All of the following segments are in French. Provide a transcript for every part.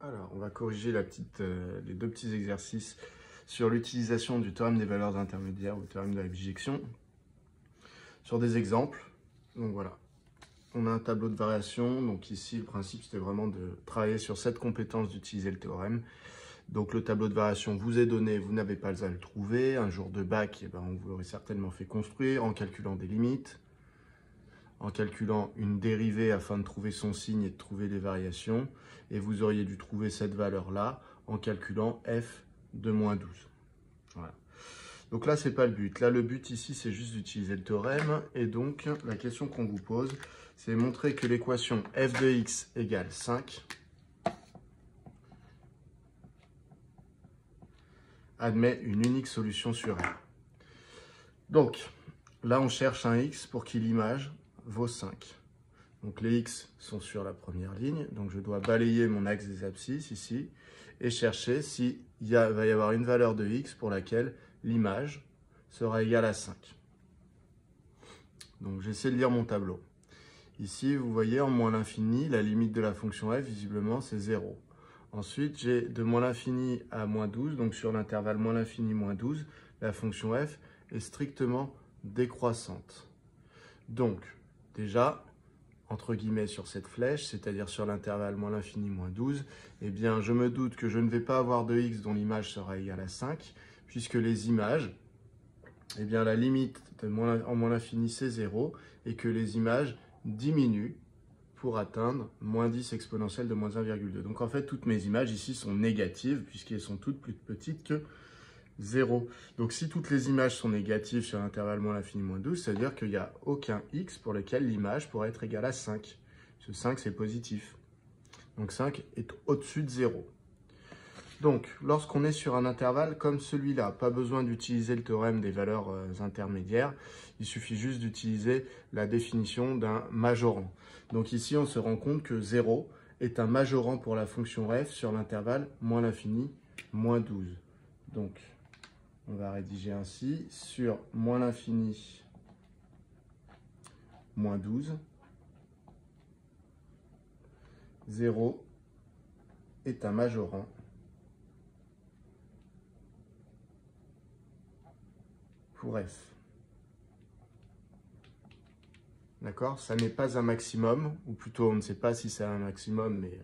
Alors, on va corriger les deux petits exercices sur l'utilisation du théorème des valeurs intermédiaires ou théorème de la bijection sur des exemples. Donc voilà, on a un tableau de variation. Donc ici, le principe, c'était vraiment de travailler sur cette compétence d'utiliser le théorème. Donc le tableau de variation vous est donné, vous n'avez pas à le trouver. Un jour de bac, on vous l'aurait certainement fait construire en calculant des limites, en calculant une dérivée afin de trouver son signe et de trouver les variations. Et vous auriez dû trouver cette valeur-là en calculant f de moins 12. Voilà. Donc là, ce n'est pas le but. Là, le but ici, c'est juste d'utiliser le théorème. Et donc, la question qu'on vous pose, c'est montrer que l'équation f de x égale 5 admet une unique solution sur R. Donc, là, on cherche un x pour qui l'image vaut 5. Donc, les x sont sur la première ligne. Donc, je dois balayer mon axe des abscisses ici et chercher s'il va y avoir une valeur de x pour laquelle l'image sera égale à 5. Donc, j'essaie de lire mon tableau. Ici, vous voyez, en moins l'infini, la limite de la fonction f, visiblement, c'est 0. Ensuite, j'ai de moins l'infini à moins 12. Donc, sur l'intervalle moins l'infini, moins 12, la fonction f est strictement décroissante. Donc, déjà, entre guillemets, sur cette flèche, c'est-à-dire sur l'intervalle moins l'infini, moins 12, eh bien, je me doute que je ne vais pas avoir de x dont l'image sera égale à 5, puisque les images, eh bien, la limite en moins l'infini, c'est 0, et que les images diminuent pour atteindre moins 10 exponentielle de moins 1,2. Donc, en fait, toutes mes images ici sont négatives, puisqu'elles sont toutes plus petites que 0. Donc, si toutes les images sont négatives sur l'intervalle moins l'infini, moins 12, c'est-à-dire qu'il n'y a aucun x pour lequel l'image pourrait être égale à 5. Ce 5, c'est positif. Donc, 5 est au-dessus de 0. Donc, lorsqu'on est sur un intervalle comme celui-là, pas besoin d'utiliser le théorème des valeurs intermédiaires, il suffit juste d'utiliser la définition d'un majorant. Donc ici, on se rend compte que 0 est un majorant pour la fonction f sur l'intervalle moins l'infini, moins 12. Donc, on va rédiger ainsi, sur moins l'infini, moins 12, 0 est un majorant pour f. D'accord? Ça n'est pas un maximum, ou plutôt on ne sait pas si c'est un maximum, mais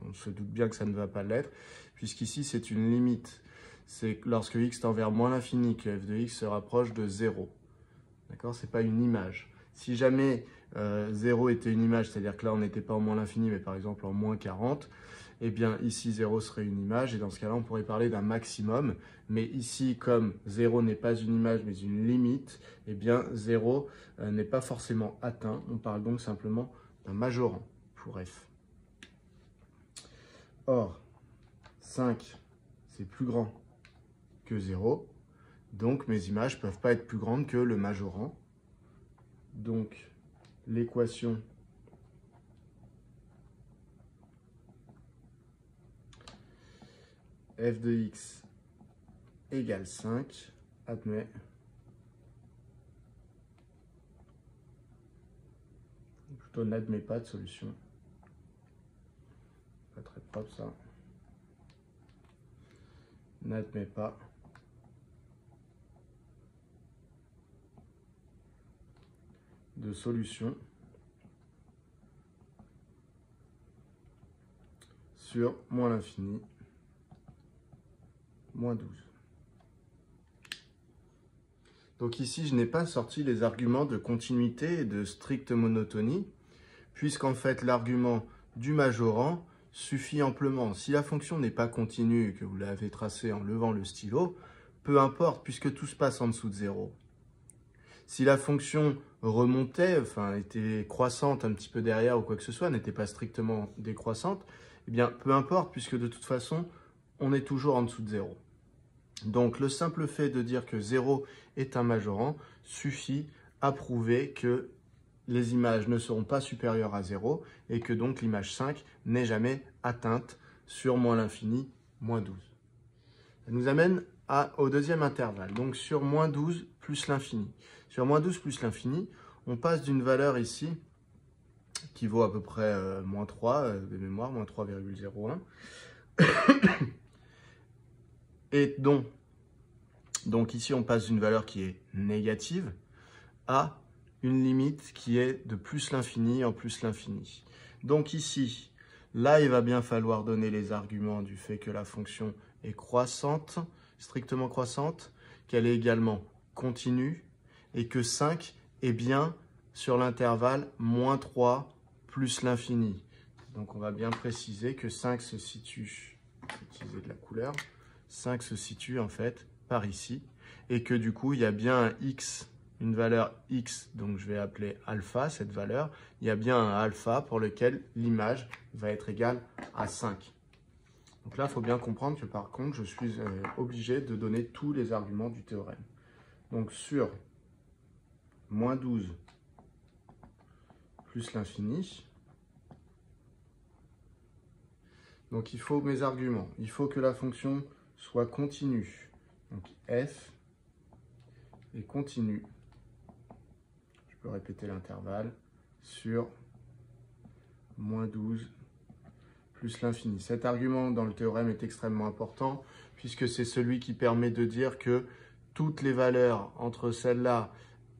on se doute bien que ça ne va pas l'être, puisqu'ici c'est une limite. C'est lorsque x tend vers moins l'infini que f de x se rapproche de 0. D'accord? Ce n'est pas une image. Si jamais 0 était une image, c'est-à-dire que là on n'était pas en moins l'infini, mais par exemple en moins 40, eh bien ici 0 serait une image, et dans ce cas-là on pourrait parler d'un maximum. Mais ici, comme 0 n'est pas une image, mais une limite, eh bien 0 n'est pas forcément atteint. On parle donc simplement d'un majorant pour f. Or, 5, c'est plus grand que 0, donc mes images ne peuvent pas être plus grandes que le majorant. Donc, l'équation f de x égale 5 admet plutôt n'admet pas de solution. Pas très propre ça. N'admet pas de solution sur moins l'infini, moins 12. Donc ici, je n'ai pas sorti les arguments de continuité et de stricte monotonie, puisqu'en fait, l'argument du majorant suffit amplement. Si la fonction n'est pas continue, que vous l'avez tracée en levant le stylo, peu importe, puisque tout se passe en dessous de 0. Si la fonction remontait, enfin était croissante un petit peu derrière ou quoi que ce soit, n'était pas strictement décroissante, eh bien peu importe, puisque de toute façon, on est toujours en dessous de 0. Donc le simple fait de dire que 0 est un majorant suffit à prouver que les images ne seront pas supérieures à 0 et que donc l'image 5 n'est jamais atteinte sur moins l'infini, moins 12. Ça nous amène au deuxième intervalle, donc sur moins 12 plus l'infini. Sur moins 12 plus l'infini, on passe d'une valeur ici qui vaut à peu près moins 3 de mémoire, moins 3,01, Et donc ici, on passe d'une valeur qui est négative à une limite qui est de plus l'infini en plus l'infini. Donc ici, là, il va bien falloir donner les arguments du fait que la fonction est croissante, strictement croissante, qu'elle est également continue et que 5 est bien sur l'intervalle moins 3 plus l'infini. Donc on va bien préciser que 5 se situe, je vais utiliser de la couleur, 5 se situe en fait par ici et que du coup il y a bien un x, une valeur x, donc je vais appeler alpha cette valeur, il y a bien un alpha pour lequel l'image va être égale à 5. Donc là il faut bien comprendre que par contre je suis obligé de donner tous les arguments du théorème. Donc sur moins 12 plus l'infini, donc il faut mes arguments, il faut que la fonction soit continue, donc f est continue, je peux répéter l'intervalle, sur moins 12 plus l'infini. Cet argument dans le théorème est extrêmement important puisque c'est celui qui permet de dire que toutes les valeurs entre celle-là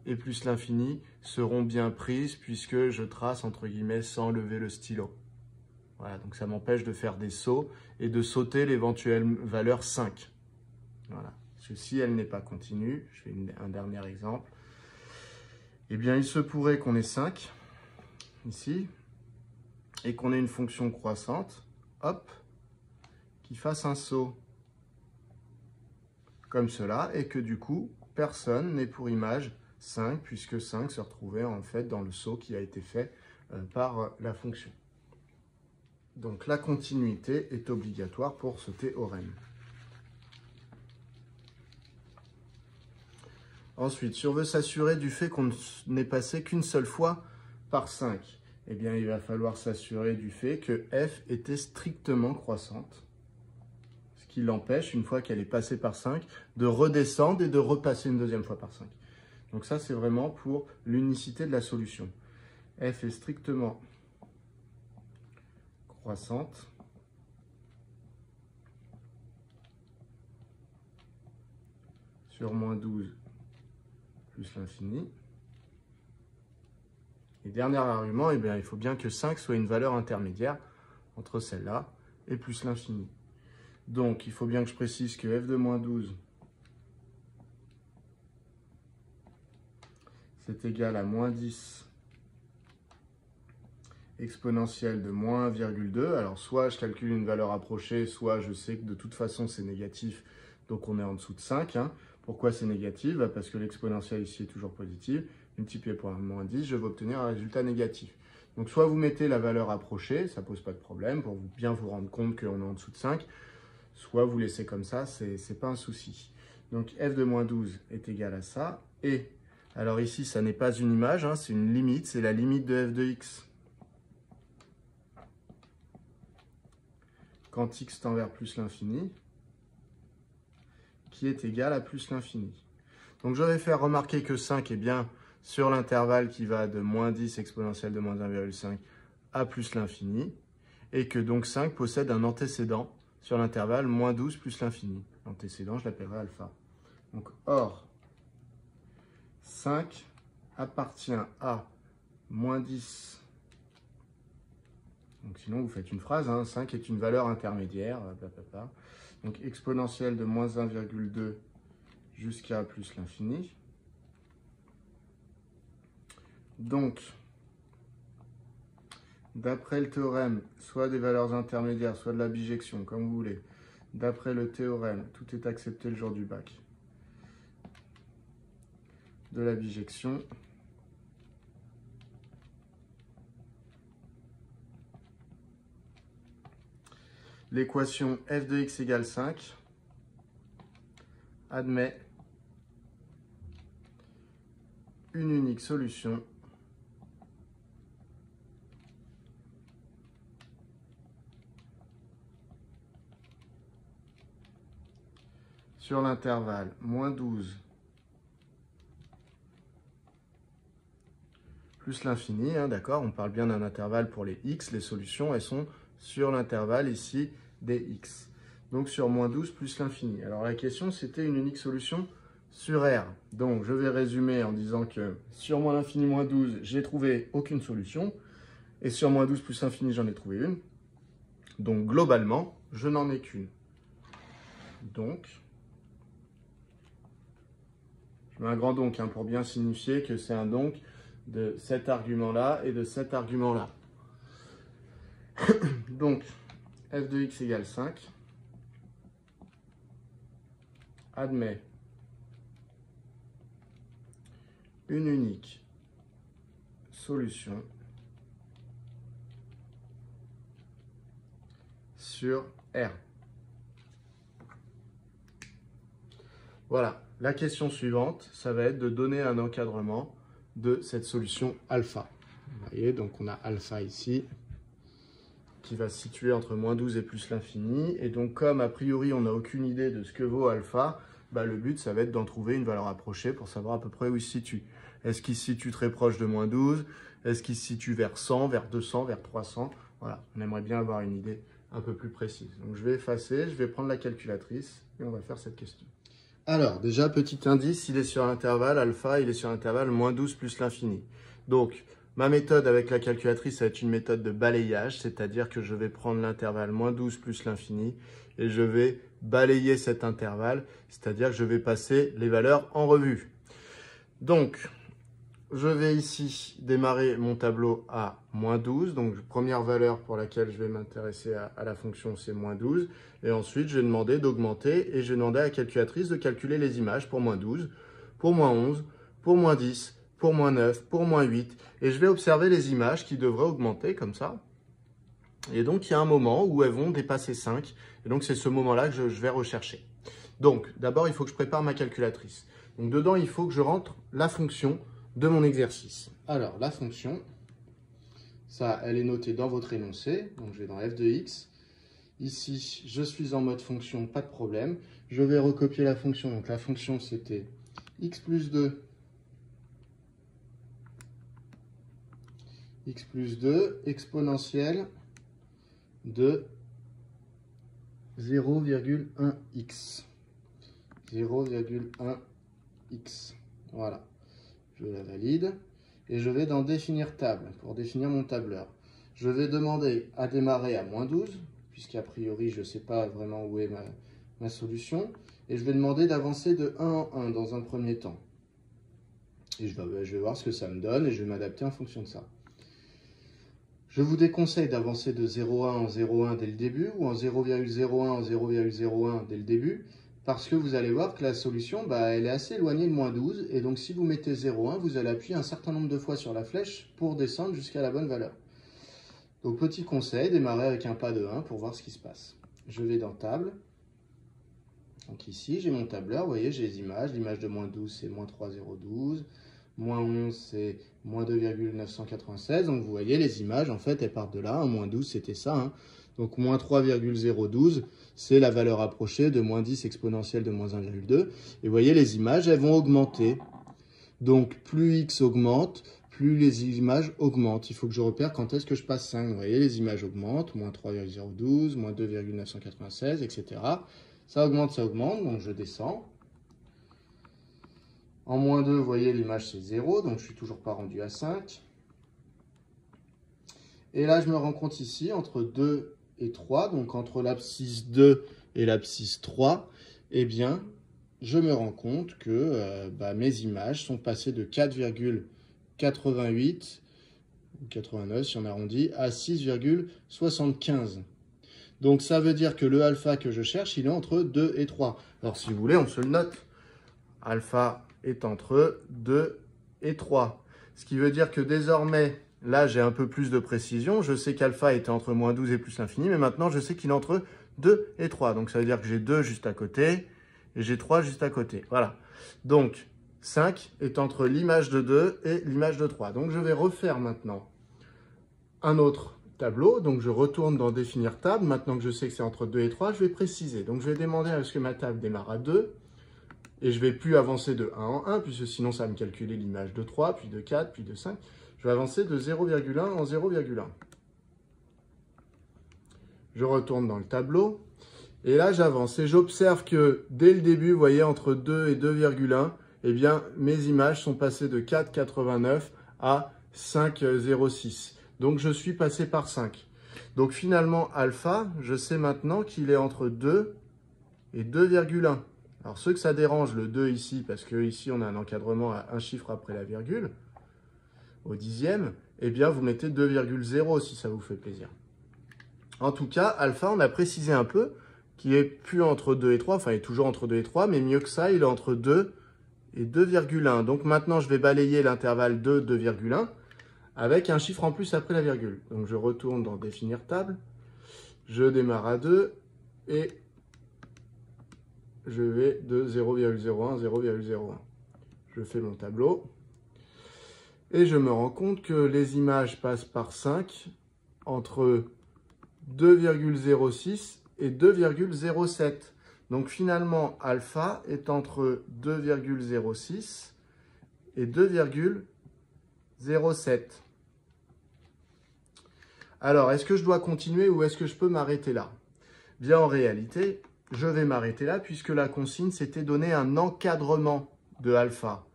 et plus l'infini seront bien prises puisque je trace entre guillemets sans lever le stylo. Voilà, donc ça m'empêche de faire des sauts et de sauter l'éventuelle valeur 5. Voilà. Parce que si elle n'est pas continue, je fais un dernier exemple, eh bien il se pourrait qu'on ait 5 ici et qu'on ait une fonction croissante, hop, qui fasse un saut comme cela et que du coup, personne n'ait pour image 5 puisque 5 se retrouvait en fait dans le saut qui a été fait par la fonction. Donc la continuité est obligatoire pour ce théorème. Ensuite, si on veut s'assurer du fait qu'on n'est passé qu'une seule fois par 5, eh bien il va falloir s'assurer du fait que f était strictement croissante. Ce qui l'empêche, une fois qu'elle est passée par 5, de redescendre et de repasser une deuxième fois par 5. Donc ça, c'est vraiment pour l'unicité de la solution. F est strictement croissante sur moins 12 plus l'infini. Et dernier argument, eh bien, il faut bien que 5 soit une valeur intermédiaire entre celle-là et plus l'infini. Donc, il faut bien que je précise que f de moins 12, c'est égal à moins 10 exponentielle de moins 1,2. Alors, soit je calcule une valeur approchée, soit je sais que de toute façon, c'est négatif, donc on est en dessous de 5. Pourquoi c'est négatif? Parce que l'exponentielle ici est toujours positive. Multiplié par moins 10, je vais obtenir un résultat négatif. Donc, soit vous mettez la valeur approchée, ça ne pose pas de problème, pour bien vous rendre compte qu'on est en dessous de 5. Soit vous laissez comme ça, ce n'est pas un souci. Donc, f de moins 12 est égal à ça. Et, alors ici, ça n'est pas une image, c'est une limite, c'est la limite de f de x. Quand x tend vers plus l'infini, qui est égal à plus l'infini. Donc je vais faire remarquer que 5 est bien sur l'intervalle qui va de moins 10 exponentielle de moins 1,5 à plus l'infini, et que donc 5 possède un antécédent sur l'intervalle moins 12 plus l'infini. L'antécédent, je l'appellerai alpha. Donc or, 5 appartient à moins 10. Donc sinon, vous faites une phrase, 5 est une valeur intermédiaire, blablabla. Donc exponentielle de moins 1,2 jusqu'à plus l'infini. Donc, d'après le théorème, soit des valeurs intermédiaires, soit de la bijection, comme vous voulez. D'après le théorème, tout est accepté le jour du bac. De la bijection. L'équation f de x égale 5 admet une unique solution sur l'intervalle moins 12 plus l'infini, d'accord, on parle bien d'un intervalle pour les x, les solutions, elles sont sur l'intervalle ici dx. Donc sur moins 12 plus l'infini. Alors la question, c'était une unique solution sur R. Donc je vais résumer en disant que sur moins l'infini moins 12, j'ai trouvé aucune solution. Et sur moins 12 plus l'infini, j'en ai trouvé une. Donc globalement, je n'en ai qu'une. Donc, je mets un grand donc pour bien signifier que c'est un donc de cet argument-là et de cet argument-là. Donc, f de x égale 5 admet une unique solution sur R. Voilà, la question suivante, ça va être de donner un encadrement de cette solution alpha. Vous voyez, donc on a alpha ici, qui va se situer entre moins 12 et plus l'infini. Et donc, comme a priori, on n'a aucune idée de ce que vaut alpha, le but, ça va être d'en trouver une valeur approchée pour savoir à peu près où il se situe. Est-ce qu'il se situe très proche de moins 12? Est-ce qu'il se situe vers 100, vers 200, vers 300? Voilà, on aimerait bien avoir une idée un peu plus précise. Donc, je vais effacer, je vais prendre la calculatrice et on va faire cette question. Alors, déjà, petit indice, il est sur l'intervalle alpha, il est sur l'intervalle moins 12 plus l'infini. Donc, ma méthode avec la calculatrice, ça va être une méthode de balayage, c'est-à-dire que je vais prendre l'intervalle moins 12 plus l'infini et je vais balayer cet intervalle, c'est-à-dire que je vais passer les valeurs en revue. Donc, je vais ici démarrer mon tableau à moins 12. Donc, première valeur pour laquelle je vais m'intéresser à la fonction, c'est moins 12. Et ensuite, je vais demander d'augmenter et je vais demander à la calculatrice de calculer les images pour moins 12, pour moins 11, pour moins 10, pour moins 9, pour moins 8. Et je vais observer les images qui devraient augmenter comme ça. Et donc, il y a un moment où elles vont dépasser 5. Et donc, c'est ce moment-là que je vais rechercher. Donc, d'abord, il faut que je prépare ma calculatrice. Donc, dedans, il faut que je rentre la fonction de mon exercice. Alors, la fonction, ça, elle est notée dans votre énoncé. Donc, je vais dans f de x. Ici, je suis en mode fonction, pas de problème. Je vais recopier la fonction. Donc, la fonction, c'était x plus 2. X plus 2 exponentielle de 0,1x. 0,1x. Voilà. Je la valide. Et je vais dans définir table pour définir mon tableur. Je vais demander à démarrer à moins 12, puisqu'a priori, je ne sais pas vraiment où est ma solution. Et je vais demander d'avancer de 1 en 1 dans un premier temps. Et je vais voir ce que ça me donne et je vais m'adapter en fonction de ça. Je vous déconseille d'avancer de 0,1 en 0,1 dès le début ou en 0,01 en 0,01 dès le début parce que vous allez voir que la solution, elle est assez éloignée de moins 12 et donc si vous mettez 0,1, vous allez appuyer un certain nombre de fois sur la flèche pour descendre jusqu'à la bonne valeur. Donc petit conseil, démarrer avec un pas de 1 pour voir ce qui se passe. Je vais dans table. Donc ici, j'ai mon tableur, vous voyez, j'ai les images. L'image de moins 12, c'est moins 3,012. Moins 11, c'est moins 2,996. Donc, vous voyez, les images, en fait, elles partent de là. Moins 12, c'était ça. Donc, moins 3,012, c'est la valeur approchée de moins 10 exponentielle de moins 1,2. Et vous voyez, les images, elles vont augmenter. Donc, plus x augmente, plus les images augmentent. Il faut que je repère quand est-ce que je passe 5. Vous voyez, les images augmentent. Moins 3,012, moins 2,996, etc. Ça augmente, donc je descends. En moins 2, vous voyez, l'image c'est 0, donc je ne suis toujours pas rendu à 5. Et là, je me rends compte ici, entre 2 et 3, donc entre l'abscisse 2 et l'abscisse 3, eh bien, je me rends compte que mes images sont passées de 4,88, ou 89 si on arrondit, à 6,75. Donc ça veut dire que le alpha que je cherche, il est entre 2 et 3. Alors si vous voulez, on se le note. Alpha est entre 2 et 3. Ce qui veut dire que désormais, là j'ai un peu plus de précision. Je sais qu'alpha était entre moins 12 et plus l'infini, mais maintenant je sais qu'il est entre 2 et 3. Donc ça veut dire que j'ai 2 juste à côté et j'ai 3 juste à côté. Voilà. Donc 5 est entre l'image de 2 et l'image de 3. Donc je vais refaire maintenant un autre tableau. Donc je retourne dans définir table. Maintenant que je sais que c'est entre 2 et 3, je vais préciser. Donc je vais demander à ce que ma table démarre à 2. Et je ne vais plus avancer de 1 en 1, puisque sinon ça va me calculer l'image de 3, puis de 4, puis de 5. Je vais avancer de 0,1 en 0,1. Je retourne dans le tableau. Et là, j'avance et j'observe que dès le début, vous voyez, entre 2 et 2,1, eh bien, mes images sont passées de 4,89 à 5,06. Donc, je suis passé par 5. Donc, finalement, alpha, je sais maintenant qu'il est entre 2 et 2,1. Alors, ceux que ça dérange, le 2 ici, parce que ici, on a un encadrement à un chiffre après la virgule, au dixième, eh bien, vous mettez 2,0 si ça vous fait plaisir. En tout cas, alpha, on a précisé un peu qu'il est plus entre 2 et 3, enfin, il est toujours entre 2 et 3, mais mieux que ça, il est entre 2 et 2,1. Donc maintenant, je vais balayer l'intervalle 2, 2,1 avec un chiffre en plus après la virgule. Donc je retourne dans définir table, je démarre à 2 et je vais de 0,01, 0,01. Je fais mon tableau et je me rends compte que les images passent par 5 entre 2,06 et 2,07. Donc finalement, alpha est entre 2,06 et 2,07. Alors, est-ce que je dois continuer ou est-ce que je peux m'arrêter là? Bien, en réalité, je vais m'arrêter là puisque la consigne, c'était donner un encadrement de alpha.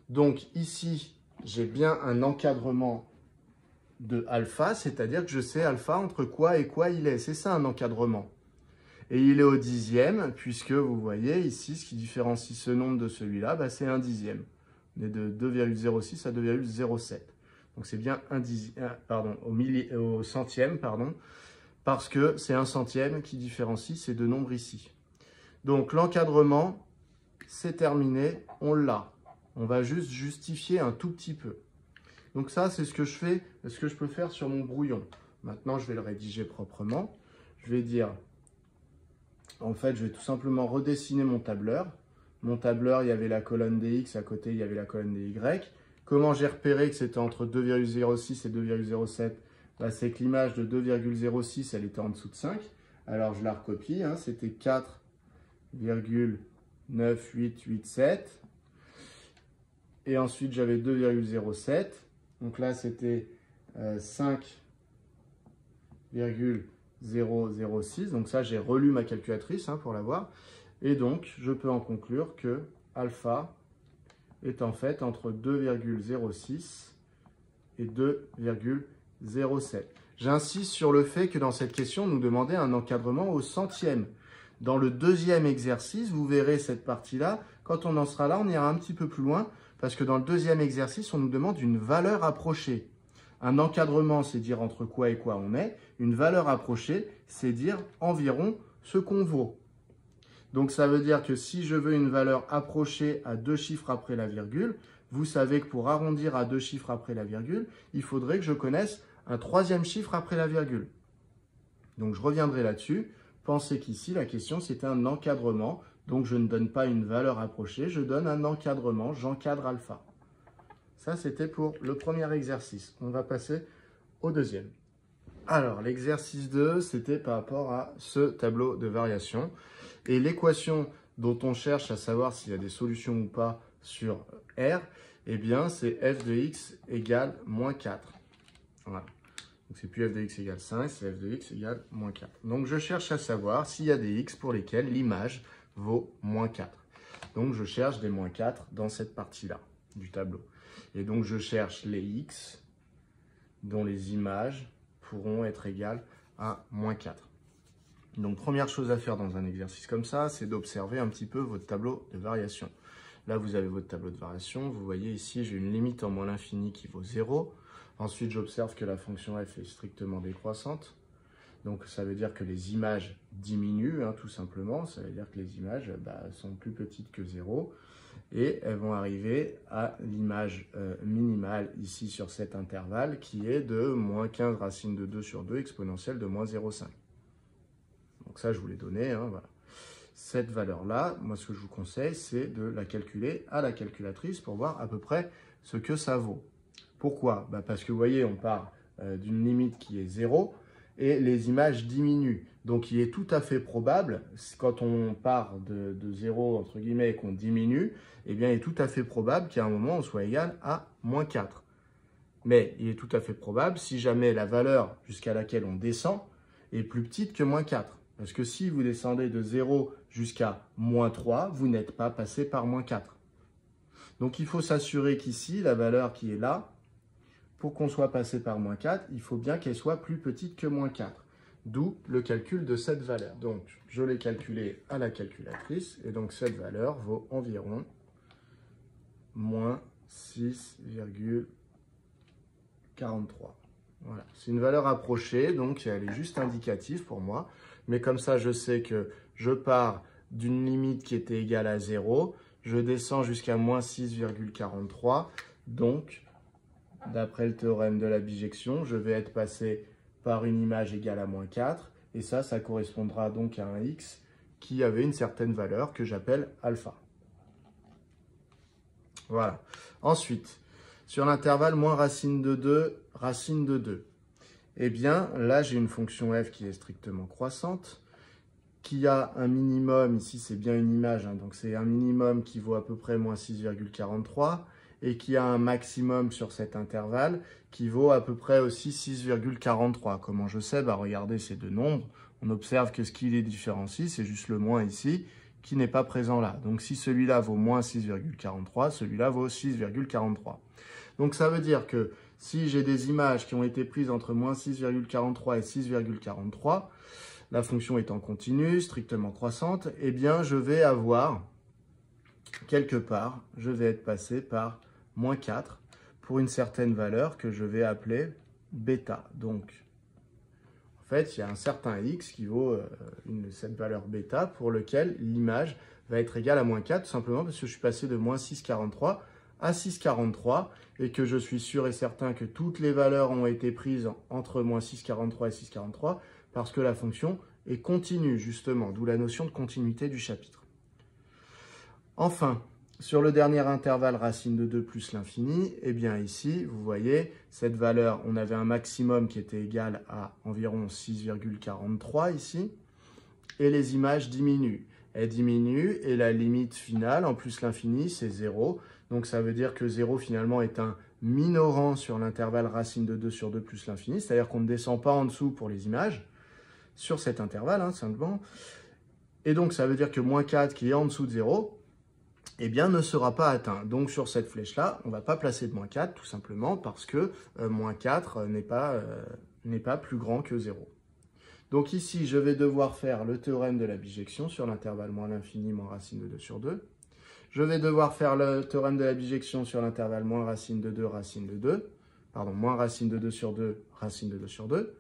Donc ici, j'ai bien un encadrement de alpha, c'est-à-dire que je sais alpha entre quoi et quoi il est. C'est ça un encadrement. Et il est au dixième, puisque vous voyez ici, ce qui différencie ce nombre de celui-là, bah, c'est un dixième. On est de 2,06 à 2,07. Donc c'est bien un dixième, pardon, au centième, pardon, parce que c'est un centième qui différencie ces deux nombres ici. Donc l'encadrement, c'est terminé, on l'a. On va juste justifier un tout petit peu. Donc ça, c'est ce que je fais, ce que je peux faire sur mon brouillon. Maintenant, je vais le rédiger proprement. Je vais dire, en fait, je vais tout simplement redessiner mon tableur. Mon tableur, il y avait la colonne des X, à côté, il y avait la colonne des Y. Comment j'ai repéré que c'était entre 2,06 et 2,07? Bah, c'est que l'image de 2,06, elle était en dessous de 5. Alors, je la recopie, hein, c'était 4,9887. Et ensuite, j'avais 2,07. Donc là, c'était 5,006. Donc ça, j'ai relu ma calculatrice hein, pour l'avoir. Et donc, je peux en conclure que alpha est en fait entre 2,06 et 2,07. J'insiste sur le fait que dans cette question, on nous demandait un encadrement au centième. Dans le deuxième exercice, vous verrez cette partie-là. Quand on en sera là, on ira un petit peu plus loin. Parce que dans le deuxième exercice, on nous demande une valeur approchée. Un encadrement, c'est dire entre quoi et quoi on est. Une valeur approchée, c'est dire environ ce qu'on vaut. Donc ça veut dire que si je veux une valeur approchée à 2 chiffres après la virgule, vous savez que pour arrondir à 2 chiffres après la virgule, il faudrait que je connaisse un troisième chiffre après la virgule. Donc je reviendrai là-dessus. Pensez qu'ici, la question, c'était un encadrement. Donc, je ne donne pas une valeur approchée, je donne un encadrement, j'encadre alpha. Ça, c'était pour le premier exercice. On va passer au deuxième. Alors, l'exercice 2, c'était par rapport à ce tableau de variation. Et l'équation dont on cherche à savoir s'il y a des solutions ou pas sur R, eh bien, c'est f de x égale moins 4. Voilà. Donc, c'est plus f de x égale 5, c'est f de x égale moins 4. Donc, je cherche à savoir s'il y a des x pour lesquels l'image vaut moins 4. Donc, je cherche des moins 4 dans cette partie-là du tableau. Et donc, je cherche les x dont les images pourront être égales à moins 4. Donc, première chose à faire dans un exercice comme ça, c'est d'observer un petit peu votre tableau de variation. Là, vous avez votre tableau de variation. Vous voyez ici, j'ai une limite en moins l'infini qui vaut 0. Ensuite, j'observe que la fonction f est strictement décroissante. Donc, ça veut dire que les images diminuent, hein, tout simplement. Ça veut dire que les images sont plus petites que 0. Et elles vont arriver à l'image minimale ici sur cet intervalle qui est de moins 15 racine de 2 sur 2 exponentielle de moins 0,5. Donc ça, je vous l'ai donné. Hein, voilà. Cette valeur-là, moi, ce que je vous conseille, c'est de la calculer à la calculatrice pour voir à peu près ce que ça vaut. Pourquoi? Parce que vous voyez, on part d'une limite qui est 0 et les images diminuent. Donc, il est tout à fait probable, quand on part de 0, entre guillemets, et qu'on diminue, eh bien, il est tout à fait probable qu'à un moment, on soit égal à moins 4. Mais il est tout à fait probable, si jamais la valeur jusqu'à laquelle on descend est plus petite que moins 4. Parce que si vous descendez de 0 jusqu'à moins 3, vous n'êtes pas passé par moins 4. Donc il faut s'assurer qu'ici, la valeur qui est là, pour qu'on soit passé par moins 4, il faut bien qu'elle soit plus petite que moins 4. D'où le calcul de cette valeur. Donc je l'ai calculé à la calculatrice, et donc cette valeur vaut environ moins 6,43. Voilà. C'est une valeur approchée, donc elle est juste indicative pour moi. Mais comme ça, je sais que je pars d'une limite qui était égale à 0. Je descends jusqu'à moins 6,43. Donc, d'après le théorème de la bijection, je vais être passé par une image égale à moins 4. Et ça correspondra donc à un x qui avait une certaine valeur que j'appelle alpha. Voilà. Ensuite, sur l'intervalle moins racine de 2, racine de 2. Eh bien, là, j'ai une fonction f qui est strictement croissante, qui a un minimum, ici c'est bien une image, hein, donc c'est un minimum qui vaut à peu près moins 6,43, et qui a un maximum sur cet intervalle qui vaut à peu près aussi 6,43. Comment je sais? Regardez ces deux nombres, on observe que ce qui les différencie, c'est juste le moins ici, qui n'est pas présent là. Donc si celui-là vaut moins 6,43, celui-là vaut 6,43. Donc ça veut dire que si j'ai des images qui ont été prises entre moins 6,43 et 6,43, la fonction étant continue, strictement croissante, eh bien je vais avoir, quelque part, je vais être passé par moins 4 pour une certaine valeur que je vais appeler bêta. Donc, en fait, il y a un certain x qui vaut cette valeur bêta pour lequel l'image va être égale à moins 4, tout simplement parce que je suis passé de moins 6,43 à 6,43 et que je suis sûr et certain que toutes les valeurs ont été prises entre moins 6,43 et 6,43 parce que la fonction est continue, justement, d'où la notion de continuité du chapitre. Enfin, sur le dernier intervalle racine de 2 plus l'infini, eh bien ici, vous voyez, cette valeur, on avait un maximum qui était égal à environ 6,43 ici, et les images diminuent. Elles diminuent et la limite finale, en plus l'infini, c'est 0. Donc ça veut dire que 0 finalement est un minorant sur l'intervalle racine de 2 sur 2 plus l'infini, c'est-à-dire qu'on ne descend pas en dessous pour les images, sur cet intervalle, hein, simplement. Et donc ça veut dire que moins 4 qui est en dessous de 0, eh bien, ne sera pas atteint. Donc sur cette flèche-là, on ne va pas placer de moins 4, tout simplement parce que moins 4 n'est pas plus grand que 0. Donc ici, je vais devoir faire le théorème de la bijection sur l'intervalle moins l'infini moins racine de 2 sur 2. Je vais devoir faire le théorème de la bijection sur l'intervalle moins racine de 2, racine de 2. Pardon, moins racine de 2 sur 2, racine de 2 sur 2.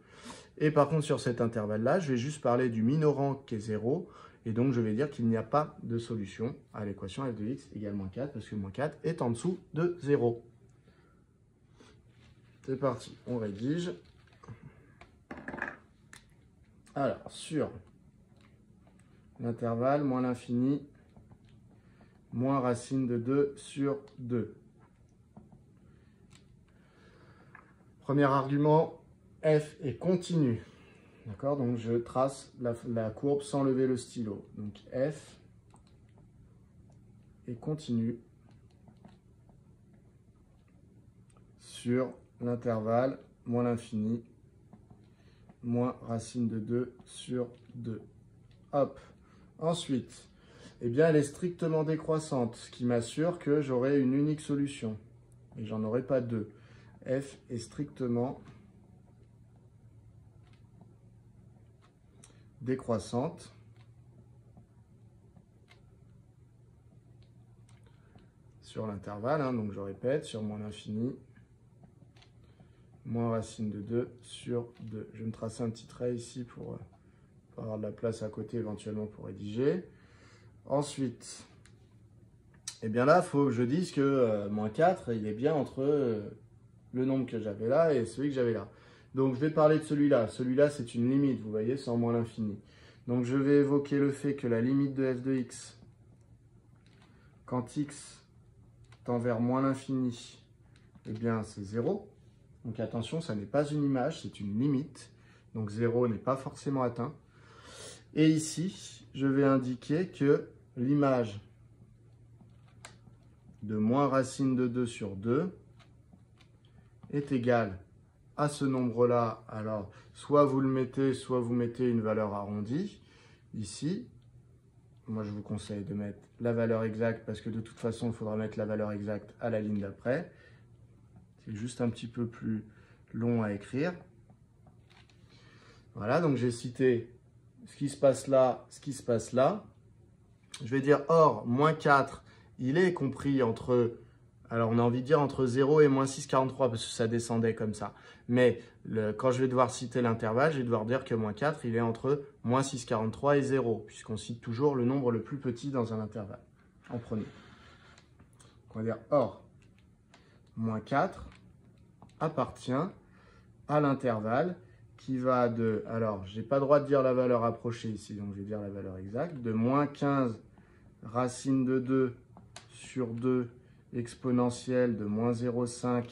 Et par contre, sur cet intervalle-là, je vais juste parler du minorant qui est 0. Et donc, je vais dire qu'il n'y a pas de solution à l'équation f de x égale moins 4, parce que moins 4 est en dessous de 0. C'est parti, on rédige. Alors, sur l'intervalle moins l'infini moins racine de 2 sur 2. Premier argument, f est continu. D'accord, donc je trace la courbe sans lever le stylo. Donc f est continu sur l'intervalle moins l'infini moins racine de 2 sur 2. Hop. Ensuite, eh bien, elle est strictement décroissante, ce qui m'assure que j'aurai une unique solution. Et j'en aurai pas deux. F est strictement décroissante sur l'intervalle, hein, donc je répète, sur moins l'infini, moins racine de 2 sur 2. Je vais me tracer un petit trait ici pour avoir de la place à côté éventuellement pour rédiger. Ensuite, eh bien là, il faut que je dise que moins 4, il est bien entre le nombre que j'avais là et celui que j'avais là. Donc, je vais parler de celui-là. Celui-là, c'est une limite, vous voyez, c'est en moins l'infini. Donc, je vais évoquer le fait que la limite de f de x, quand x tend vers moins l'infini, eh bien, c'est 0. Donc, attention, ça n'est pas une image, c'est une limite. Donc, 0 n'est pas forcément atteint. Et ici, je vais indiquer que l'image de moins racine de 2 sur 2 est égale à ce nombre-là, alors soit vous le mettez, soit vous mettez une valeur arrondie. Ici, moi je vous conseille de mettre la valeur exacte parce que de toute façon, il faudra mettre la valeur exacte à la ligne d'après. C'est juste un petit peu plus long à écrire. Voilà, donc j'ai cité ce qui se passe là, ce qui se passe là. Je vais dire or, moins 4, il est compris entre, alors on a envie de dire entre 0 et moins 6,43 parce que ça descendait comme ça. Mais quand je vais devoir citer l'intervalle, je vais devoir dire que moins 4, il est entre moins 6,43 et 0, puisqu'on cite toujours le nombre le plus petit dans un intervalle, en premier. Donc on va dire or, moins 4 appartient à l'intervalle qui va de, alors j'ai pas le droit de dire la valeur approchée ici, donc je vais dire la valeur exacte, de moins 15 racine de 2 sur 2 exponentielle de moins 0,5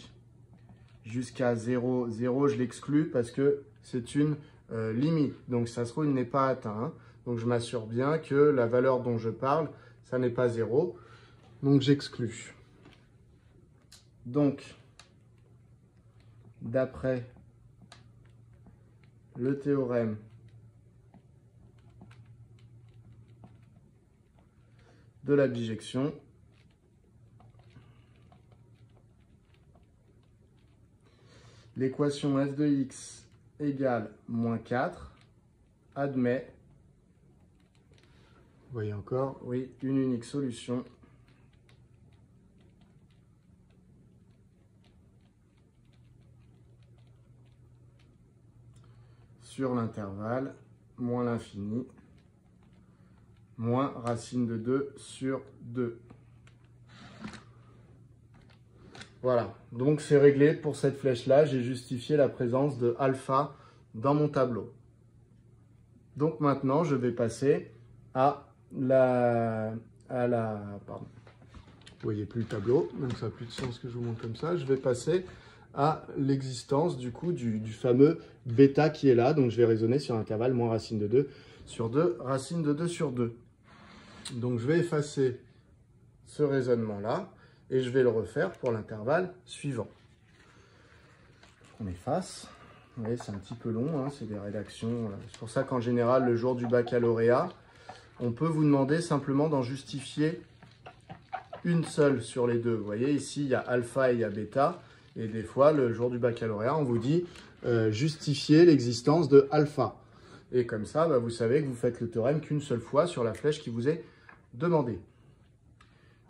jusqu'à 0. 0, je l'exclus parce que c'est une limite. Donc, ça se trouve, il n'est pas atteint. Hein. Donc, je m'assure bien que la valeur dont je parle, ça n'est pas 0. Donc, j'exclus. Donc, d'après le théorème de la bijection, l'équation f de x égale moins 4 admet, vous voyez encore, oui, une unique solution sur l'intervalle moins l'infini moins racine de 2 sur 2. Voilà, donc c'est réglé pour cette flèche-là. J'ai justifié la présence de alpha dans mon tableau. Donc maintenant, je vais passer à pardon. Vous voyez plus le tableau, donc ça n'a plus de sens que je vous montre comme ça. Je vais passer à l'existence du coup du fameux bêta qui est là. Donc je vais raisonner sur l'intervalle moins racine de 2 sur 2, racine de 2 sur 2. Donc je vais effacer ce raisonnement-là et je vais le refaire pour l'intervalle suivant. On efface. Vous voyez, c'est un petit peu long, hein, c'est des rédactions. C'est pour ça qu'en général, le jour du baccalauréat, on peut vous demander simplement d'en justifier une seule sur les deux. Vous voyez, ici, il y a alpha et il y a bêta. Et des fois, le jour du baccalauréat, on vous dit justifier l'existence de alpha. Et comme ça, bah, vous savez que vous faites le théorème qu'une seule fois sur la flèche qui vous est demandée.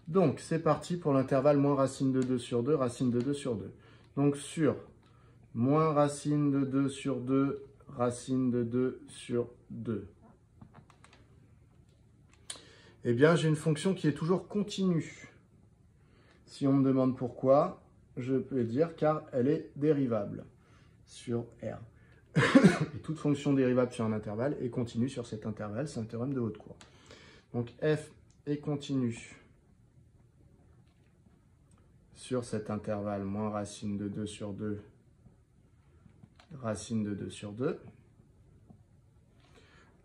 Donc, c'est parti pour l'intervalle moins racine de 2 sur 2, racine de 2 sur 2. Donc, sur moins racine de 2 sur 2, racine de 2 sur 2. Eh bien, j'ai une fonction qui est toujours continue. Si on me demande pourquoi, je peux dire car elle est dérivable sur R. Et toute fonction dérivable sur un intervalle est continue sur cet intervalle. C'est un théorème de haute cour. Donc, f est continue sur cet intervalle moins racine de 2 sur 2, racine de 2 sur 2.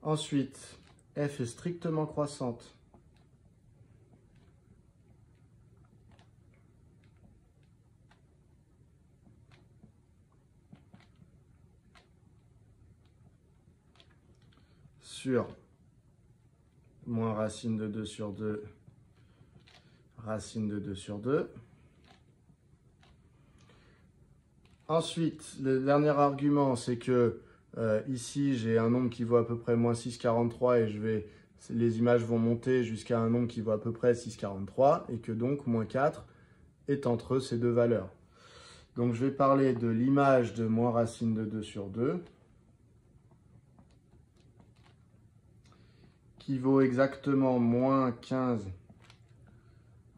Ensuite, f est strictement croissante sur moins racine de 2 sur 2, racine de 2 sur 2. Ensuite, le dernier argument, c'est que ici, j'ai un nombre qui vaut à peu près moins 6,43 et les images vont monter jusqu'à un nombre qui vaut à peu près 6,43 et que donc moins 4 est entre ces deux valeurs. Donc, je vais parler de l'image de moins racine de 2 sur 2 qui vaut exactement moins 15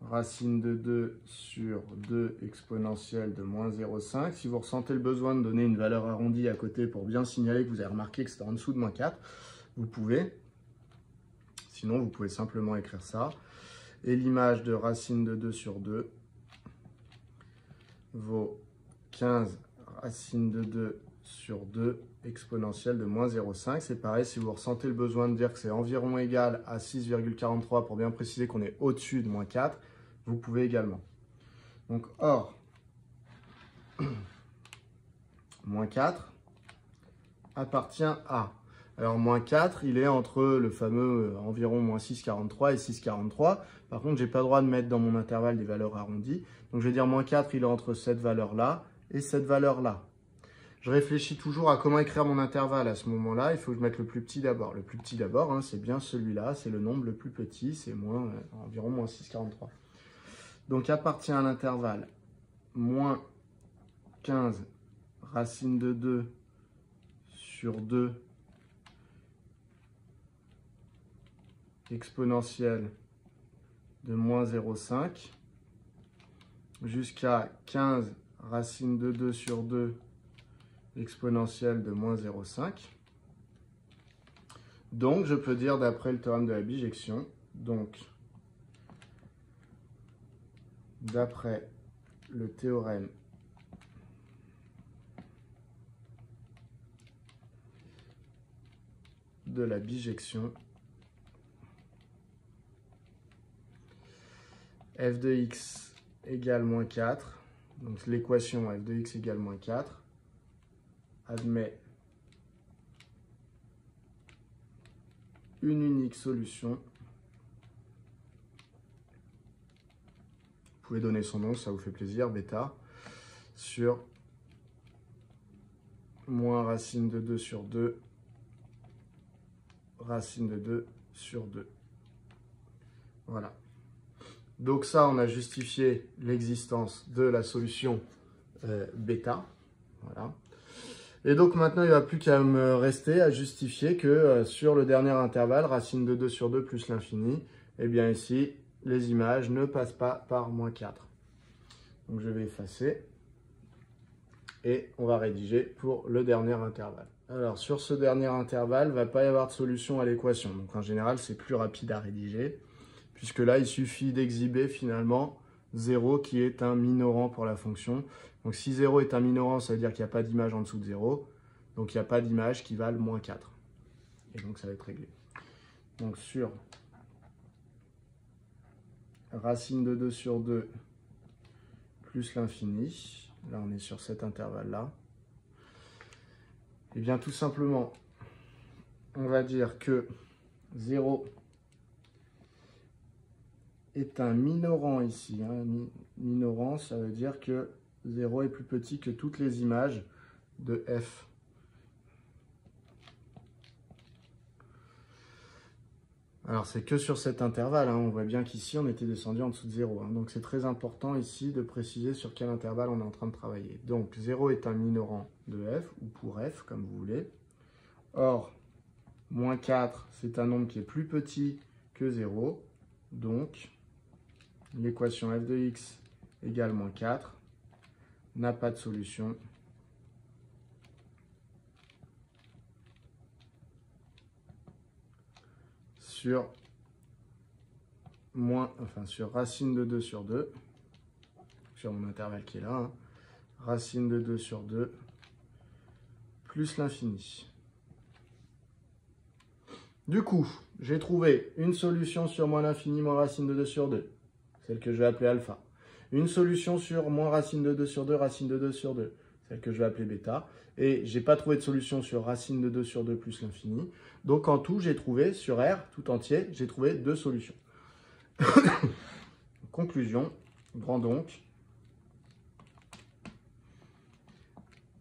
racine de 2 sur 2 exponentielle de moins 0,5. Si vous ressentez le besoin de donner une valeur arrondie à côté pour bien signaler que vous avez remarqué que c'était en dessous de moins 4, vous pouvez. Sinon, vous pouvez simplement écrire ça. Et l'image de racine de 2 sur 2 vaut 15 racine de 2 sur 2 exponentielle de moins 0,5. C'est pareil, si vous ressentez le besoin de dire que c'est environ égal à 6,43 pour bien préciser qu'on est au-dessus de moins 4, vous pouvez également. Donc, or, moins moins 4 appartient à. Alors, moins 4, il est entre le fameux environ moins 6,43 et 6,43. Par contre, je n'ai pas le droit de mettre dans mon intervalle des valeurs arrondies. Donc, je vais dire moins 4, il est entre cette valeur-là et cette valeur-là. Je réfléchis toujours à comment écrire mon intervalle à ce moment-là. Il faut que je mette le plus petit d'abord. Le plus petit d'abord, hein, c'est bien celui-là. C'est le nombre le plus petit. C'est environ moins 6,43. Donc, appartient à l'intervalle moins 15 racine de 2 sur 2 exponentielle de moins 0,5 jusqu'à 15 racine de 2 sur 2 exponentielle de moins 0,5. Donc, je peux dire d'après le théorème de la bijection, donc, d'après le théorème de la bijection, f de x égale moins 4, donc l'équation f de x égale moins 4, admet une unique solution. Vous pouvez donner son nom, ça vous fait plaisir, bêta, sur moins racine de 2 sur 2, racine de 2 sur 2. Voilà. Donc ça, on a justifié l'existence de la solution bêta. Voilà. Et donc maintenant, il ne va plus qu'à me rester à justifier que sur le dernier intervalle, racine de 2 sur 2 plus l'infini, eh bien ici, les images ne passent pas par moins 4. Donc je vais effacer et on va rédiger pour le dernier intervalle. Alors sur ce dernier intervalle, il ne va pas y avoir de solution à l'équation. Donc en général, c'est plus rapide à rédiger, puisque là, il suffit d'exhiber finalement 0 qui est un minorant pour la fonction. Donc si 0 est un minorant, ça veut dire qu'il n'y a pas d'image en dessous de 0. Donc il n'y a pas d'image qui valent moins 4. Et donc ça va être réglé. Donc sur racine de 2 sur 2 plus l'infini, là on est sur cet intervalle-là, et bien tout simplement, on va dire que 0 est un minorant ici. Hein. Minorant, ça veut dire que 0 est plus petit que toutes les images de f. Alors, c'est que sur cet intervalle. Hein. On voit bien qu'ici, on était descendu en dessous de 0. Hein. Donc, c'est très important ici de préciser sur quel intervalle on est en train de travailler. Donc, 0 est un minorant de f, ou pour f, comme vous voulez. Or, moins 4, c'est un nombre qui est plus petit que 0. Donc, l'équation f de x égale moins 4 n'a pas de solution. Sur racine de 2 sur 2, sur mon intervalle qui est là, hein, racine de 2 sur 2, plus l'infini. Du coup, j'ai trouvé une solution sur moins l'infini moins racine de 2 sur 2, celle que je vais appeler alpha. Une solution sur moins racine de 2 sur 2, racine de 2 sur 2, celle que je vais appeler bêta. Et je n'ai pas trouvé de solution sur racine de 2 sur 2 plus l'infini. Donc en tout, j'ai trouvé, sur R tout entier, j'ai trouvé 2 solutions. Conclusion, grand donc,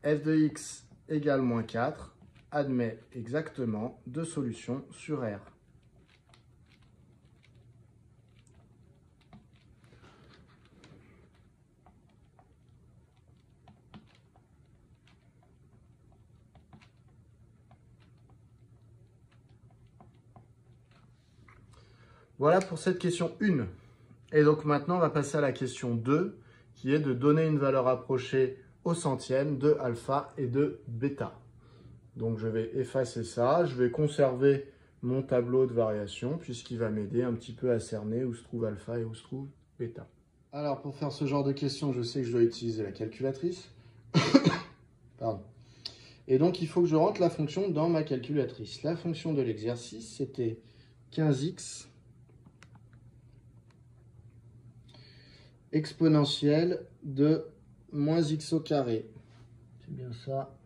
f de x égale moins 4 admet exactement 2 solutions sur R. Voilà pour cette question 1. Et donc maintenant, on va passer à la question 2, qui est de donner une valeur approchée au centième de alpha et de bêta. Donc je vais effacer ça, je vais conserver mon tableau de variation, puisqu'il va m'aider un petit peu à cerner où se trouve alpha et où se trouve bêta. Alors pour faire ce genre de questions, je sais que je dois utiliser la calculatrice. Pardon. Et donc il faut que je rentre la fonction dans ma calculatrice. La fonction de l'exercice, c'était 15x exponentielle de moins x au carré. C'est bien ça,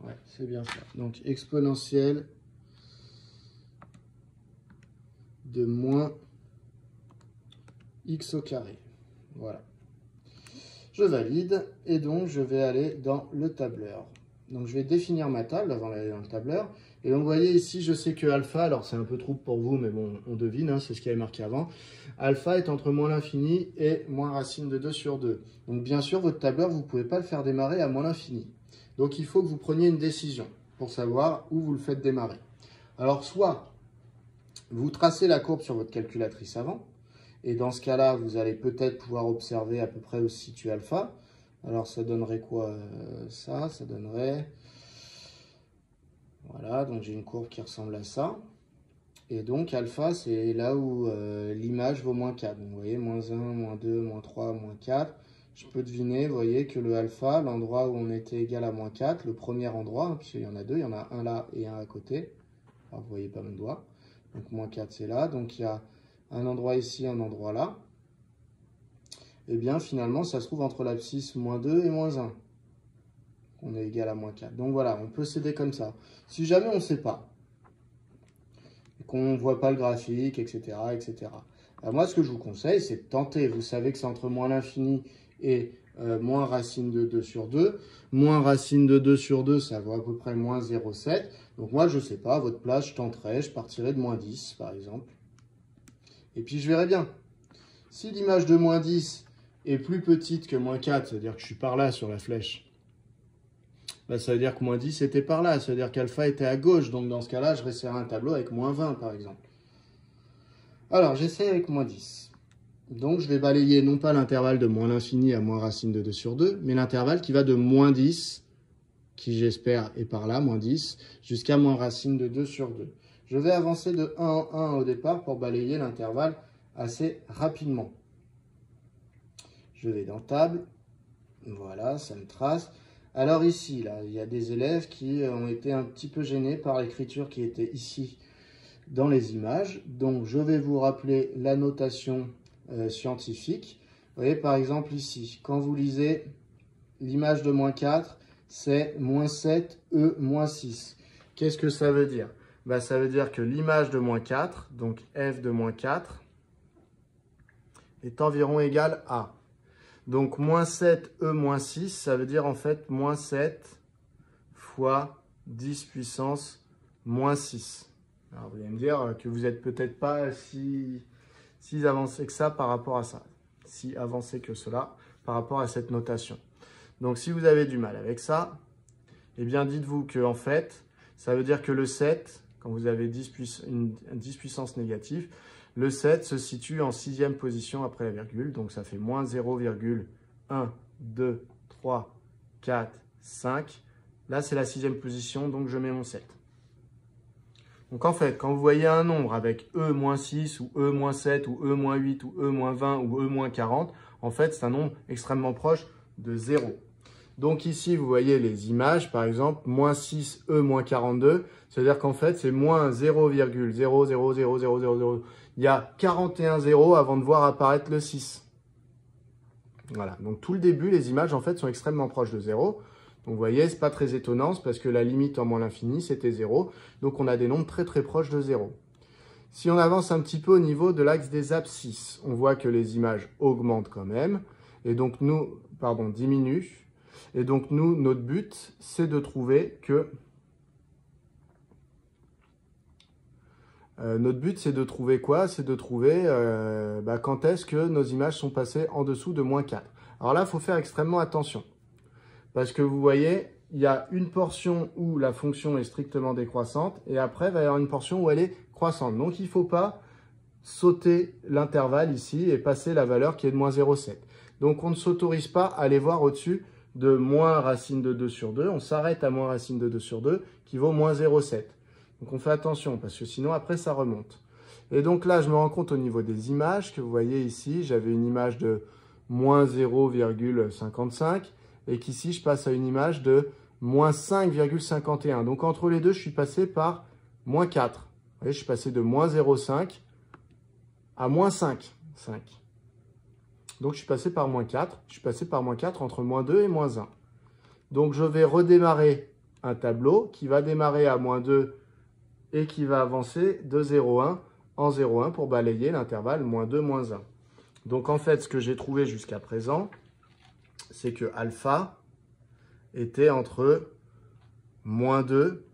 Ouais, c'est bien ça. Donc, exponentielle de moins x au carré. Voilà. Je valide et donc je vais aller dans le tableur. Donc je vais définir ma table avant d'aller dans le tableur. Et donc vous voyez ici, je sais que alpha, alors c'est un peu trouble pour vous, mais bon, on devine, hein, c'est ce qui avait marqué avant. Alpha est entre moins l'infini et moins racine de 2 sur 2. Donc bien sûr, votre tableur, vous ne pouvez pas le faire démarrer à moins l'infini. Donc il faut que vous preniez une décision pour savoir où vous le faites démarrer. Alors soit vous tracez la courbe sur votre calculatrice avant, et dans ce cas-là, vous allez peut-être pouvoir observer à peu près où se situe alpha. Alors, ça donnerait quoi ça donnerait... Voilà, donc j'ai une courbe qui ressemble à ça. Et donc, alpha, c'est là où l'image vaut moins 4. Donc, vous voyez, moins 1, moins 2, moins 3, moins 4. Je peux deviner, vous voyez, que le alpha, l'endroit où on était égal à moins 4, le premier endroit, hein, puisqu'il y en a deux, il y en a un là et un à côté. Alors, vous voyez pas mon doigt. Donc, moins 4, c'est là. Donc, il y a un endroit ici, un endroit là. Et bien finalement, ça se trouve entre l'abscisse moins 2 et moins 1. On est égal à moins 4. Donc voilà, on peut s'aider comme ça. Si jamais on ne sait pas, qu'on ne voit pas le graphique, etc., etc. Alors moi, ce que je vous conseille, c'est de tenter. Vous savez que c'est entre moins l'infini et moins racine de 2 sur 2. Moins racine de 2 sur 2, ça vaut à peu près moins 0,7. Donc moi, je ne sais pas, à votre place, je tenterai, je partirai de moins 10, par exemple. Et puis, je verrai bien. Si l'image de moins 10 est plus petite que moins 4, c'est-à-dire que je suis par là sur la flèche, bah, ça veut dire que moins 10 était par là, ça veut dire qu'alpha était à gauche. Donc, dans ce cas-là, je resserrerai un tableau avec moins 20, par exemple. Alors, j'essaie avec moins 10. Donc, je vais balayer non pas l'intervalle de moins l'infini à moins racine de 2 sur 2, mais l'intervalle qui va de moins 10, qui j'espère est par là, moins 10, jusqu'à moins racine de 2 sur 2. Je vais avancer de 1 en 1 au départ pour balayer l'intervalle assez rapidement. Je vais dans table, voilà, ça me trace. Alors ici, là, il y a des élèves qui ont été un petit peu gênés par l'écriture qui était ici dans les images. Donc je vais vous rappeler la notation scientifique. Vous voyez par exemple ici, quand vous lisez l'image de moins 4, c'est moins 7, E, moins 6. Qu'est-ce que ça veut dire? Bah, ça veut dire que l'image de moins 4, donc f de moins 4, est environ égale à. Donc, moins 7, E, moins 6, ça veut dire en fait moins 7 fois 10 puissance moins 6. Alors, vous allez me dire que vous n'êtes peut-être pas si avancé que ça par rapport à ça. Si avancé que cela par rapport à cette notation. Donc, si vous avez du mal avec ça, eh bien, dites-vous que en fait, ça veut dire que le 7, quand vous avez 10 puissance négative, le 7 se situe en 6e position après la virgule. Donc, ça fait moins 0,1, 2, 3, 4, 5. Là, c'est la 6e position, donc je mets mon 7. Donc, en fait, quand vous voyez un nombre avec E-6 ou E-7 ou E-8 ou E-20 ou E-40, en fait, c'est un nombre extrêmement proche de 0. Donc ici, vous voyez les images, par exemple, moins 6, E-42, c'est-à-dire qu'en fait, c'est moins 0,0000000. Il y a 41 zéros avant de voir apparaître le 6. Voilà, donc tout le début, les images, en fait, sont extrêmement proches de 0. Donc vous voyez, ce n'est pas très étonnant, c'est parce que la limite en moins l'infini, c'était 0. Donc on a des nombres très très proches de 0. Si on avance un petit peu au niveau de l'axe des abscisses, on voit que les images augmentent quand même. Et donc nous, pardon, diminuent. Et donc, nous, notre but, c'est de trouver que... notre but, c'est de trouver quoi? C'est de trouver quand est-ce que nos images sont passées en dessous de moins 4. Alors là, il faut faire extrêmement attention. Parce que vous voyez, il y a une portion où la fonction est strictement décroissante. Et après, il va y avoir une portion où elle est croissante. Donc, il ne faut pas sauter l'intervalle ici et passer la valeur qui est de moins 0,7. Donc, on ne s'autorise pas à aller voir au-dessus de moins racine de 2 sur 2. On s'arrête à moins racine de 2 sur 2 qui vaut moins 0,7. Donc on fait attention parce que sinon après ça remonte. Et donc là je me rends compte au niveau des images que vous voyez ici, j'avais une image de moins 0,55 et qu'ici je passe à une image de moins 5,51. Donc entre les deux je suis passé par moins 4. Vous voyez, je suis passé de moins 0,5 à moins 5. Donc, je suis passé par moins 4. Je suis passé par moins 4 entre moins 2 et moins 1. Donc, je vais redémarrer un tableau qui va démarrer à moins 2 et qui va avancer de 0,1 en 0,1 pour balayer l'intervalle moins 2, moins 1. Donc en fait, ce que j'ai trouvé jusqu'à présent, c'est que alpha était entre moins 2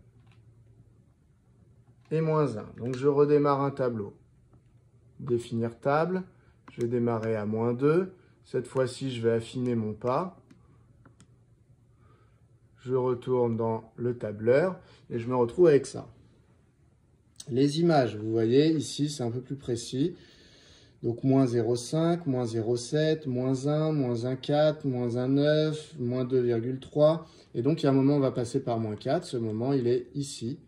et moins 1. Donc je redémarre un tableau. Définir table, je vais démarrer à moins 2. Cette fois-ci, je vais affiner mon pas. Je retourne dans le tableur et je me retrouve avec ça. Les images, vous voyez, ici, c'est un peu plus précis. Donc, moins 0,5, moins 0,7, moins 1, moins 1,4, moins 1,9, moins 2,3. Et donc, il y a un moment, on va passer par moins 4. Ce moment, il est ici.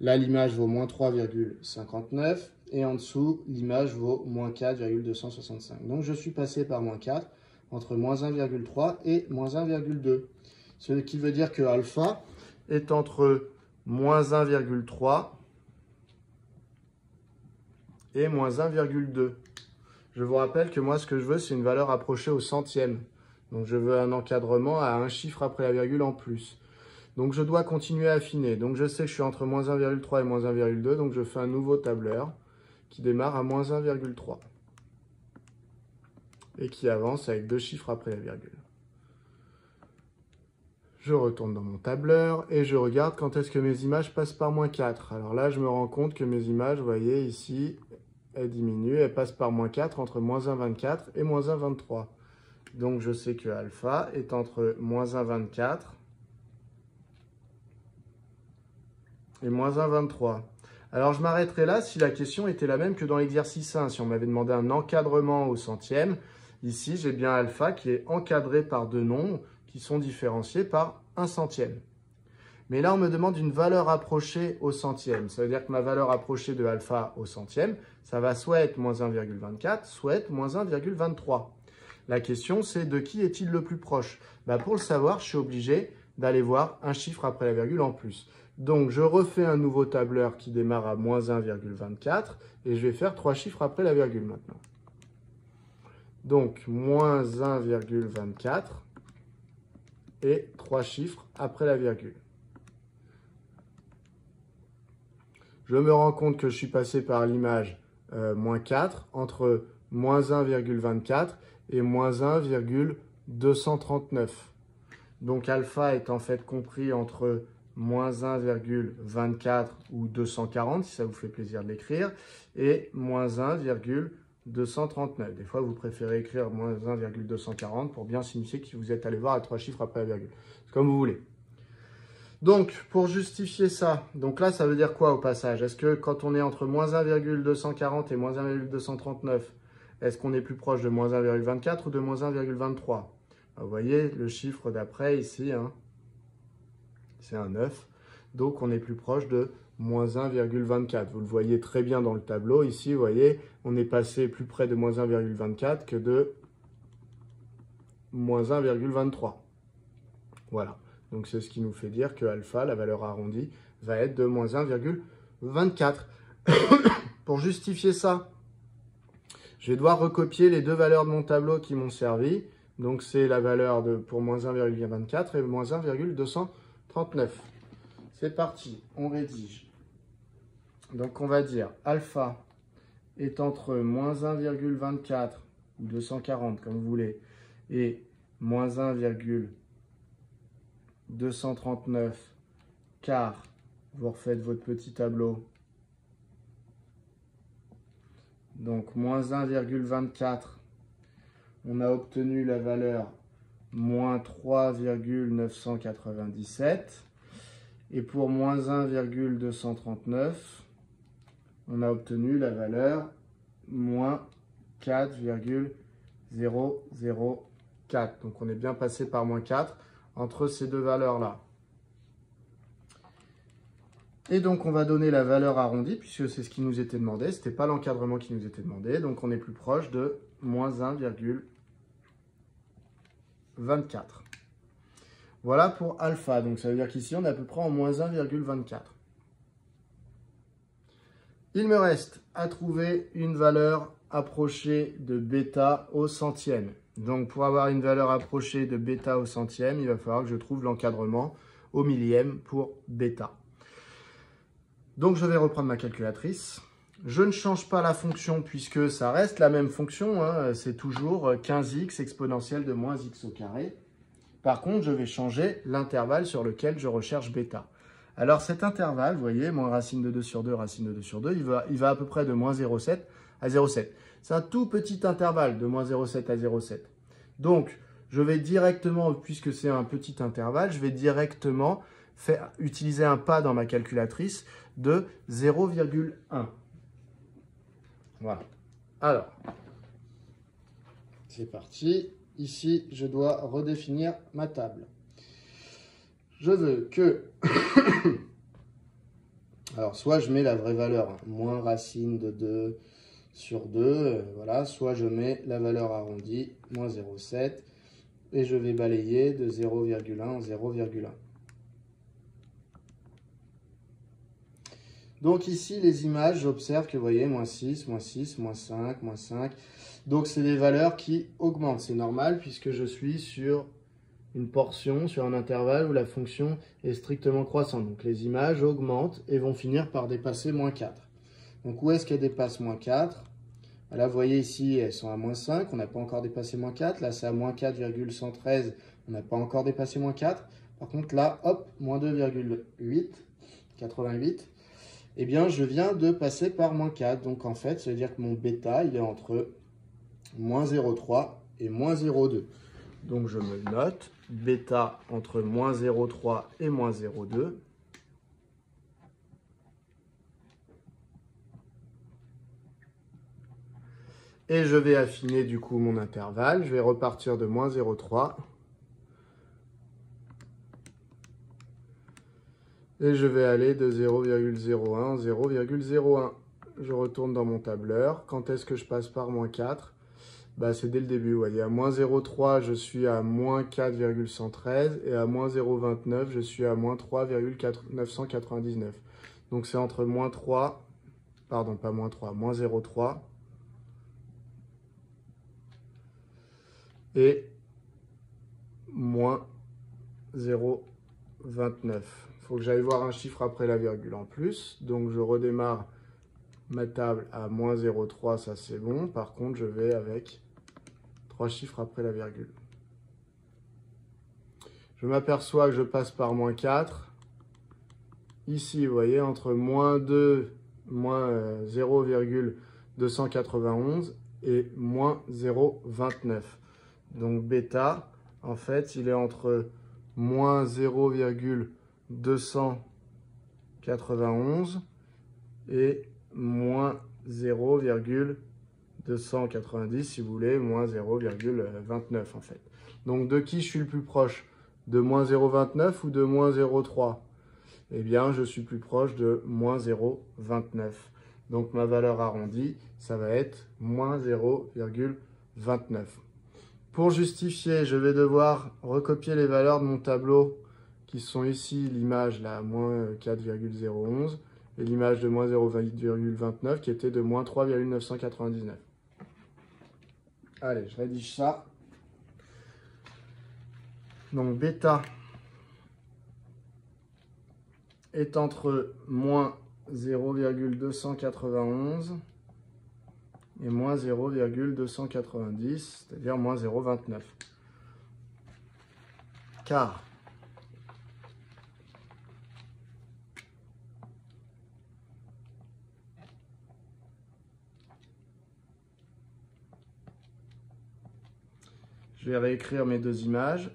Là, l'image vaut moins 3,59. Et en dessous, l'image vaut moins 4,265. Donc, je suis passé par moins 4 entre moins 1,3 et moins 1,2. Ce qui veut dire que alpha est entre moins 1,3 et moins 1,2. Je vous rappelle que moi, ce que je veux, c'est une valeur approchée au centième. Donc, je veux un encadrement à un chiffre après la virgule en plus. Donc, je dois continuer à affiner. Donc, je sais que je suis entre moins 1,3 et moins 1,2. Donc, je fais un nouveau tableur qui démarre à moins 1,3 et qui avance avec 2 chiffres après la virgule. Je retourne dans mon tableur et je regarde quand est-ce que mes images passent par moins 4. Alors là, je me rends compte que mes images, vous voyez ici, elles diminuent, elles passent par moins 4 entre moins 1,24 et moins 1,23. Donc je sais que alpha est entre moins 1,24 et moins 1,23. Alors je m'arrêterai là si la question était la même que dans l'exercice 1. Si on m'avait demandé un encadrement au centième, ici j'ai bien alpha qui est encadré par deux nombres qui sont différenciés par un centième. Mais là, on me demande une valeur approchée au centième. Ça veut dire que ma valeur approchée de alpha au centième, ça va soit être moins 1,24, soit être moins 1,23. La question, c'est de qui est-il le plus proche? Pour le savoir, je suis obligé d'aller voir un chiffre après la virgule en plus. Donc, je refais un nouveau tableur qui démarre à moins 1,24 et je vais faire 3 chiffres après la virgule maintenant. Donc, moins 1,24 et 3 chiffres après la virgule. Je me rends compte que je suis passé par l'image moins 4 entre moins 1,24 et moins 1,239. Donc alpha est en fait compris entre moins 1,24 ou 240, si ça vous fait plaisir de l'écrire, et moins 1,239. Des fois, vous préférez écrire moins 1,240 pour bien signifier que vous êtes allé voir à 3 chiffres après la virgule. C'est comme vous voulez. Donc, pour justifier ça, donc là, ça veut dire quoi au passage? Est-ce que quand on est entre moins 1,240 et moins 1,239, est-ce qu'on est plus proche de moins 1,24 ou de moins 1,23? Vous voyez, le chiffre d'après ici, hein, c'est un 9. Donc, on est plus proche de moins 1,24. Vous le voyez très bien dans le tableau. Ici, vous voyez, on est passé plus près de moins 1,24 que de moins 1,23. Voilà. Donc, c'est ce qui nous fait dire que alpha, la valeur arrondie, va être de moins 1,24. Pour justifier ça, je vais devoir recopier les deux valeurs de mon tableau qui m'ont servi. Donc, c'est la valeur pour moins 1,24 et moins 1,239. C'est parti, on rédige. Donc, on va dire alpha est entre moins 1,24 ou 240, comme vous voulez, et moins 1,239, car vous refaites votre petit tableau. Donc, moins 1,24, on a obtenu la valeur moins 3,997. Et pour moins 1,239, on a obtenu la valeur moins 4,004. Donc, on est bien passé par moins 4 entre ces deux valeurs-là. Et donc, on va donner la valeur arrondie, puisque c'est ce qui nous était demandé. Ce n'était pas l'encadrement qui nous était demandé. Donc, on est plus proche de moins 1,24. Voilà pour alpha. Donc, ça veut dire qu'ici, on est à peu près en moins 1,24. Il me reste à trouver une valeur approchée de bêta au centième. Donc, pour avoir une valeur approchée de bêta au centième, il va falloir que je trouve l'encadrement au millième pour bêta. Donc, je vais reprendre ma calculatrice. Je ne change pas la fonction puisque ça reste la même fonction, hein, c'est toujours 15x exponentielle de moins x au carré. Par contre, je vais changer l'intervalle sur lequel je recherche bêta. Alors cet intervalle, vous voyez, moins racine de 2 sur 2, racine de 2 sur 2, il va à peu près de moins 0,7 à 0,7. C'est un tout petit intervalle de moins 0,7 à 0,7. Donc, je vais directement, puisque c'est un petit intervalle, je vais directement utiliser un pas dans ma calculatrice de 0,1. Voilà. Alors, c'est parti. Ici, je dois redéfinir ma table. Je veux que... Alors, soit je mets la vraie valeur, hein, moins racine de 2 sur 2, voilà. Soit je mets la valeur arrondie, moins 0,7, et je vais balayer de 0,1 en 0,1. Donc ici, les images, j'observe que vous voyez, moins 6, moins 6, moins 5, moins 5. Donc c'est des valeurs qui augmentent. C'est normal puisque je suis sur une portion, sur un intervalle où la fonction est strictement croissante. Donc les images augmentent et vont finir par dépasser moins 4. Donc où est-ce qu'elles dépassent moins 4? Là, vous voyez ici, elles sont à moins 5. On n'a pas encore dépassé moins 4. Là, c'est à moins 4,113. On n'a pas encore dépassé moins 4. Par contre, là, hop, moins 2,8, 88. Eh bien, je viens de passer par moins 4. Donc, en fait, ça veut dire que mon bêta, il est entre moins 0,3 et moins 0,2. Donc, je me note bêta entre moins 0,3 et moins 0,2. Et je vais affiner du coup mon intervalle. Je vais repartir de moins 0,3. Et je vais aller de 0,01 à 0,01. Je retourne dans mon tableur. Quand est-ce que je passe par moins 4? C'est dès le début. Vous voyez, à moins 0,3, je suis à moins 4,113. Et à moins 0,29, je suis à moins 3,999. Donc c'est entre moins 3, pardon, pas moins 3, moins 0,3 et moins 0,29. Il faut que j'aille voir un chiffre après la virgule en plus. Donc, je redémarre ma table à moins 0,3, ça c'est bon. Par contre, je vais avec 3 chiffres après la virgule. Je m'aperçois que je passe par moins 4. Ici, vous voyez, entre moins 2, moins 0,291 et moins 0,29. Donc, bêta, en fait, il est entre moins 0,291 et moins 0,290, si vous voulez, moins 0,29 en fait. Donc, de qui je suis le plus proche? De moins 0,29 ou de moins 0,3? Eh bien, je suis plus proche de moins 0,29. Donc, ma valeur arrondie, ça va être moins 0,29. Pour justifier, je vais devoir recopier les valeurs de mon tableau qui sont ici, l'image là, moins 4,011 et l'image de moins 0,29 qui était de moins 3,999. Allez, je rédige ça. Donc, bêta est entre moins 0,291 et moins 0,290, c'est-à-dire moins 0,29. Car je vais réécrire mes deux images.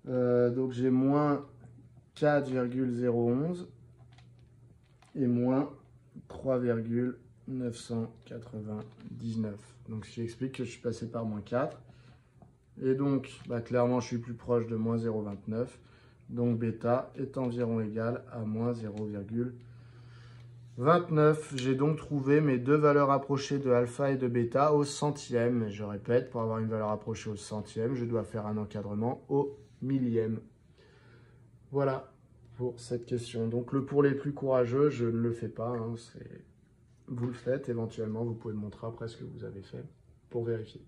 Donc j'ai moins 4,011 et moins 3,999. Donc, ce qui explique que je suis passé par moins 4. Et donc, clairement, je suis plus proche de moins 0,29. Donc, bêta est environ égal à moins 0,29. J'ai donc trouvé mes deux valeurs approchées de alpha et de bêta au centième. Je répète, pour avoir une valeur approchée au centième, je dois faire un encadrement au millième. Voilà pour cette question. Donc, pour les plus courageux, je ne le fais pas. Hein, vous le faites éventuellement. Vous pouvez me montrer après ce que vous avez fait pour vérifier.